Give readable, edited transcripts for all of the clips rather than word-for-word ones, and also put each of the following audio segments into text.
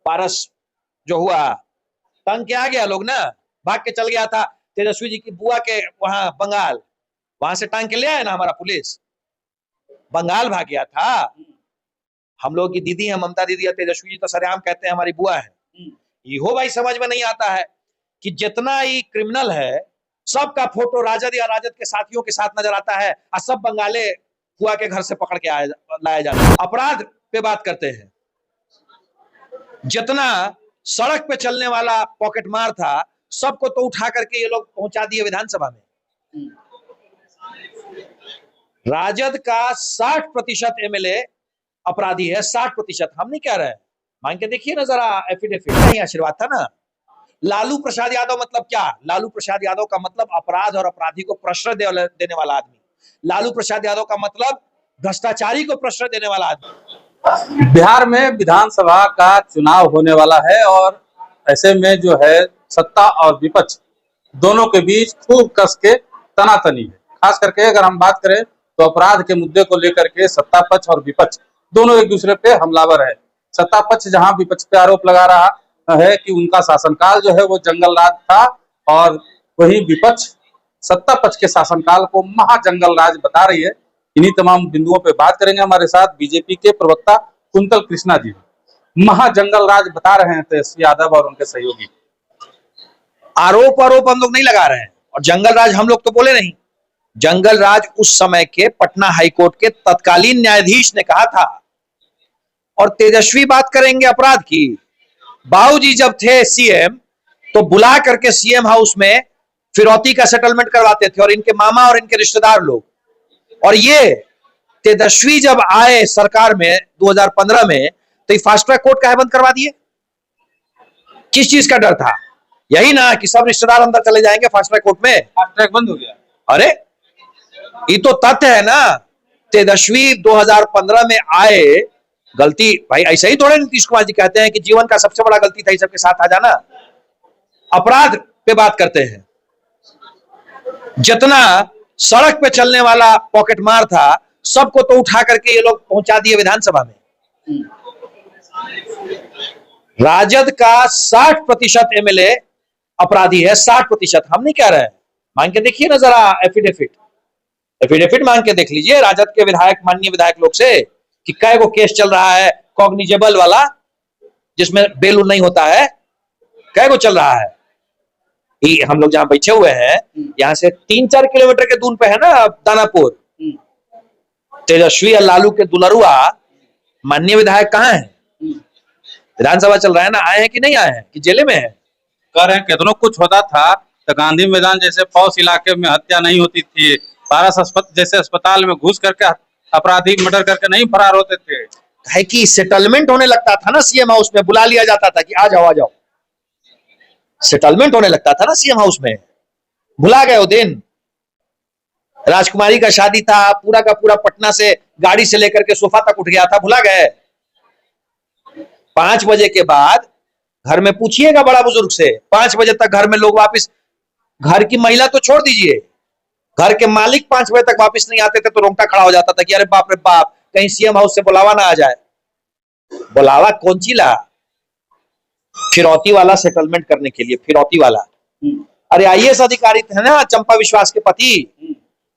पारस जो हुआ, तंग के आ गया लोग ना, भाग के चल गया था तेजस्वी जी की बुआ के वहां बंगाल, वहां से टांग के ले आया ना हमारा पुलिस, बंगाल भाग गया था। हम लोग की दीदी है ममता दीदी, तेजस्वी जी तो सरेआम कहते हैं हमारी बुआ है। ये भाई समझ में नहीं आता है कि जितना ही क्रिमिनल है सबका फोटो राजद या राजद के साथियों के साथ नजर आता है और सब बंगाले बुआ के घर से पकड़ के लाया जाता है। अपराध पे बात करते हैं, जितना सड़क पे चलने वाला पॉकेट मार था सबको तो उठा करके ये लोग पहुंचा दिए विधानसभा में। राजद का 60% एमएलए अपराधी है, 60%। हम नहीं कह रहे हैं, मांग के देखिए ना जरा एफिडेविट, नहीं आशीर्वाद था ना। लालू प्रसाद यादव मतलब क्या? लालू प्रसाद यादव का मतलब अपराध और अपराधी को प्रश्रय देने वाला आदमी। लालू प्रसाद यादव का मतलब भ्रष्टाचारी को प्रश्रय देने वाला आदमी। बिहार में विधानसभा का चुनाव होने वाला है और ऐसे में जो है सत्ता और विपक्ष दोनों के बीच खूब कस के तनातनी है। खास करके अगर हम बात करें तो अपराध के मुद्दे को लेकर के सत्ता पक्ष और विपक्ष दोनों एक दूसरे पे हमलावर है। सत्ता पक्ष जहां विपक्ष पे आरोप लगा रहा है कि उनका शासनकाल जो है वो जंगल राज था, और वही विपक्ष सत्ता पक्ष के शासनकाल को महाजंगल राज बता रही है। इन्हीं तमाम बिंदुओं पे बात करेंगे। हमारे साथ बीजेपी के प्रवक्ता कुंतल कृष्णा जी महाजंगल राज बता रहे हैं तेजस्वी यादव और उनके सहयोगी। आरोप हम लोग नहीं लगा रहे हैं, और जंगल राज हम लोग तो बोले नहीं। जंगल राज उस समय के पटना हाईकोर्ट के तत्कालीन न्यायाधीश ने कहा था। और तेजस्वी बात करेंगे अपराध की। बाबूजी जब थे सीएम तो बुला करके सीएम हाउस में फिरौती का सेटलमेंट करवाते थे, और इनके मामा और इनके रिश्तेदार लोग। और ये तेजस्वी जब आए सरकार में 2015 में तो ये फास्ट ट्रैक कोर्ट का बंद करवा दिए। किस चीज का डर था? यही ना कि सब रिश्तेदार अंदर चले जाएंगे फास्ट ट्रैक कोर्ट में। फास्ट ट्रैक बंद हो गया। अरे ये तो तथ्य है ना। तेजस्वी 2015 में आए, गलती भाई ऐसा ही थोड़े नीतीश कुमार जी कहते हैं कि जीवन का सबसे बड़ा गलती था ये सबके साथ आ जाना। अपराध पे बात करते हैं, जितना सड़क पे चलने वाला पॉकेट मार था सबको तो उठा करके ये लोग पहुंचा दिए विधानसभा में। राजद का 60% एमएलए अपराधी है, 60%। हम नहीं कह रहे हैं, मांग के देखिए ना जरा एफिडेविट मांग के देख लीजिए राजद के विधायक, माननीय विधायक लोग से कि कै गो केस चल रहा है कॉग्निजेबल वाला, जिसमें बेल नहीं होता है, कै गो चल रहा है। हम लोग जहां बैठे हुए हैं यहां से 3-4 किलोमीटर के दूर पे है ना दानापुर। तेजस्वी और लालू के दुलरुआ माननीय विधायक कहाँ है? विधानसभा चल रहा है ना, आए हैं कि नहीं आए हैं, कि जेले में है? कह रहे हैं कितनों कुछ होता था तो गांधी मैदान जैसे पौष इलाके में हत्या नहीं होती थी, पारस जैसे अस्पताल में घुस करके अपराधी मर्डर करके नहीं फरार होते थे। है कि सेटलमेंट होने लगता था ना सीएम हाउस में, बुला लिया जाता था कि आ जाओ। सेटलमेंट होने लगता था ना सीएम हाउस में। भुला गए वो दिन? राजकुमारी का शादी था, पूरा का पूरा पटना से गाड़ी से लेकर के सोफा तक उठ गया था, भुला गए? 5 बजे के बाद घर में पूछिएगा बड़ा बुजुर्ग से, 5 बजे तक घर में लोग वापस, घर की महिला तो छोड़ दीजिए, घर के मालिक 5 बजे तक वापस नहीं आते थे तो रोंगटा खड़ा हो जाता था कि अरे बाप रे बाप, कहीं सीएम हाउस से बुलावा ना आ जाए। बुलावा कौन चीला? फिरौती वाला सेटलमेंट करने के लिए, फिरौती वाला। अरे आईएएस अधिकारी थे ना चंपा विश्वास के पति,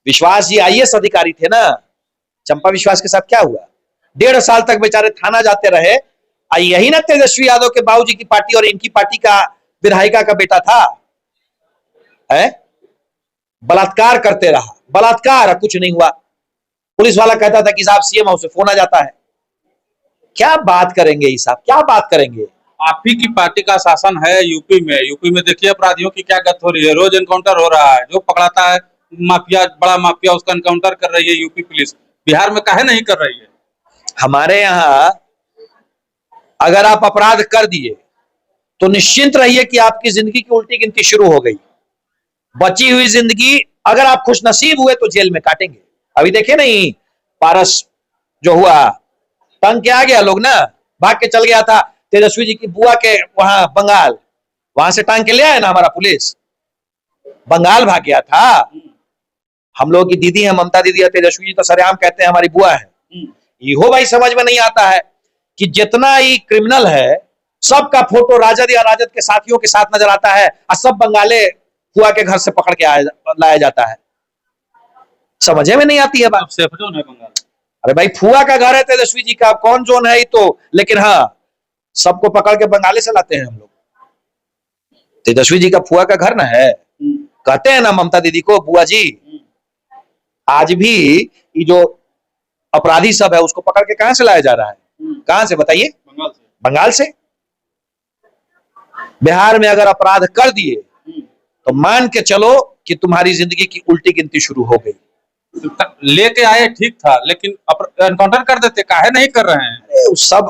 विश्वास जी आईएएस अधिकारी थे ना। चंपा विश्वास के साथ क्या हुआ? 1.5 साल तक बेचारे थाना जाते रहे। यही ना तेजस्वी यादव के बाबूजी की पार्टी और इनकी पार्टी का विधायिका का बेटा था, है? बलात्कार करते रहा, बलात्कार, कुछ नहीं हुआ। पुलिस वाला कहता था कि साहब सीएम हाउस से फोन आ जाता है। क्या बात करेंगे ये साहब, क्या बात करेंगे? आप ही की पार्टी का शासन है यूपी में देखिए अपराधियों की क्या गत हो रही है। रोज एनकाउंटर हो रहा है, जो पकड़ाता है माफिया, बड़ा माफिया, उसका एनकाउंटर कर रही है यूपी पुलिस। बिहार में काहे नहीं कर रही है? हमारे यहाँ अगर आप अपराध कर दिए तो निश्चिंत रहिए कि आपकी जिंदगी की उल्टी गिनती शुरू हो गई। बची हुई जिंदगी अगर आप खुशनसीब हुए तो जेल में काटेंगे। अभी देखे नहीं पारस जो हुआ, तंग के आ गया लोग ना, भाग के चल गया था तेजस्वी जी की बुआ के वहां बंगाल, वहां से टांग के ले आया ना हमारा पुलिस, बंगाल भाग गया था। हम लोग की दीदी है ममता दीदी, तेजस्वी जी तो सरेआम कहते हैं हमारी बुआ है। ये भाई समझ में नहीं आता है कि जितना ही क्रिमिनल है सबका फोटो राजद या राजद के साथियों के साथ नजर आता है और सब बंगाले फुआ के घर से पकड़ के लाया जाता है। समझे में नहीं आती है बात। अब सेफ जोन है बंगाल। अरे भाई फुआ का घर है तेजस्वी जी का, कौन जोन है ये तो, लेकिन हाँ सबको पकड़ के बंगाली से लाते हैं हम लोग। तेजस्वी जी का फुआ का घर ना है, कहते हैं ना ममता दीदी को बुआ जी। आज भी ये जो अपराधी सब है उसको पकड़ के कहां से लाया जा रहा है, कहां से बताइए? बंगाल से। बंगाल से। बिहार में अगर अपराध कर दिए तो मान के चलो कि तुम्हारी जिंदगी की उल्टी गिनती शुरू हो गई। लेके आए ठीक था, लेकिन एनकाउंटर कर देते, काहे नहीं कर रहे हैं? अरे सब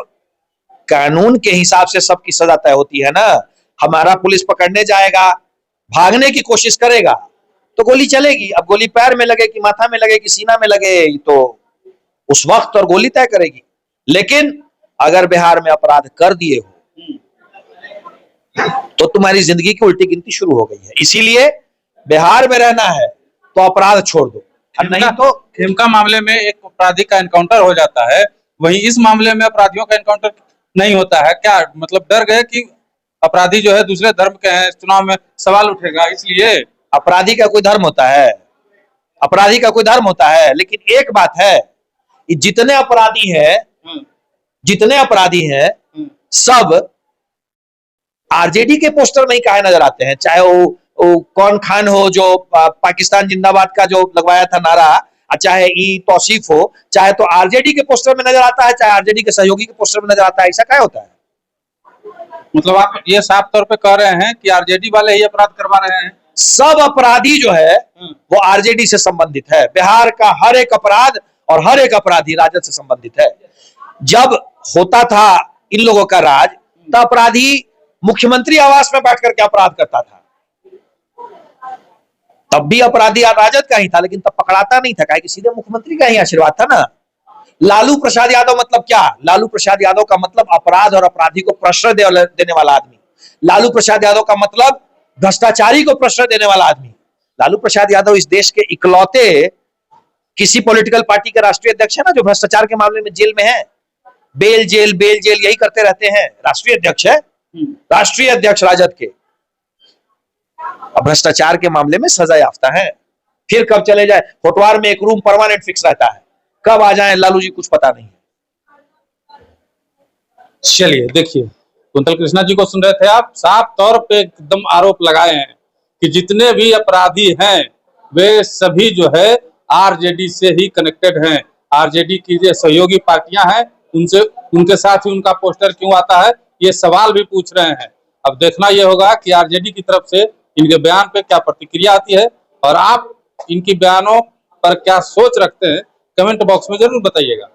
कानून के हिसाब से सबकी सजा तय होती है ना। हमारा पुलिस पकड़ने जाएगा, भागने की कोशिश करेगा तो गोली चलेगी। अब गोली पैर में लगे कि माथा में लगे कि सीना में लगे तो उस वक्त और गोली तय करेगी। लेकिन अगर बिहार में अपराध कर दिए हो तो तुम्हारी जिंदगी की उल्टी गिनती शुरू हो गई है। इसीलिए बिहार में रहना है तो अपराध छोड़ दो, और नहीं तो खेमका मामले में एक अपराधी का एनकाउंटर हो जाता है, वहीं इस मामले में अपराधियों का एनकाउंटर नहीं होता है। क्या मतलब डर गए कि अपराधी जो है दूसरे धर्म के हैं, चुनाव में सवाल उठेगा, इसलिए? अपराधी का कोई धर्म होता है? अपराधी का कोई धर्म होता है? लेकिन एक बात है, जितने अपराधी हैं सब आरजेडी के पोस्टर में ही काहे नजर आते हैं। चाहे वो कौन खान हो जो पाकिस्तान जिंदाबाद का जो लगवाया था नारा, चाहे ई तौसीफ हो, चाहे तो आरजेडी के पोस्टर में नजर आता है, चाहे आरजेडी के सहयोगी के पोस्टर में नजर आता है। ऐसा क्या होता है? मतलब आप ये साफ तौर पे कह रहे हैं कि आरजेडी वाले ही अपराध करवा रहे हैं? सब अपराधी जो है वो आरजेडी से संबंधित है। बिहार का हर एक अपराध और हर एक अपराधी राजद से संबंधित है। जब होता था इन लोगों का राज, तब अपराधी मुख्यमंत्री आवास में बैठ करके अपराध करता था, तब भी अपराधी राजद का ही था, लेकिन तब पकड़ाता नहीं था, कि सीधे मुख्यमंत्री का ही आशीर्वाद था ना। लालू प्रसाद यादव मतलब क्या? लालू प्रसाद यादव का मतलब अपराध और अपराधी को प्रश्रय देने वाला आदमी। लालू प्रसाद यादव का मतलब भ्रष्टाचारी को प्रश्रय देने वाला आदमी। लालू प्रसाद यादव इस देश के इकलौते किसी पॉलिटिकल पार्टी के राष्ट्रीय अध्यक्ष है ना जो भ्रष्टाचार के मामले में जेल में है। बेल जेल यही करते रहते हैं। राष्ट्रीय अध्यक्ष है, राष्ट्रीय अध्यक्ष राजद के, भ्रष्टाचार के मामले में सजा याफ्ता है। फिर कब चले जाए, होटवार में एक रूम परमानेंट फिक्स रहता है, कब आ जाए लालू जी कुछ पता नहीं। चलिए देखिए, कुंतल कृष्णा जी को सुन रहे थे आप, साफ तौर पे एकदम आरोप लगाए हैं कि जितने भी अपराधी हैं वे सभी जो है आरजेडी से ही कनेक्टेड हैं। आरजेडी की जो सहयोगी पार्टियां हैं उनके साथ ही उनका पोस्टर क्यों आता है, ये सवाल भी पूछ रहे हैं। अब देखना यह होगा कि आरजेडी की तरफ से इनके बयान पे क्या प्रतिक्रिया आती है, और आप इनकी बयानों पर क्या सोच रखते हैं, कमेंट बॉक्स में जरूर बताइएगा।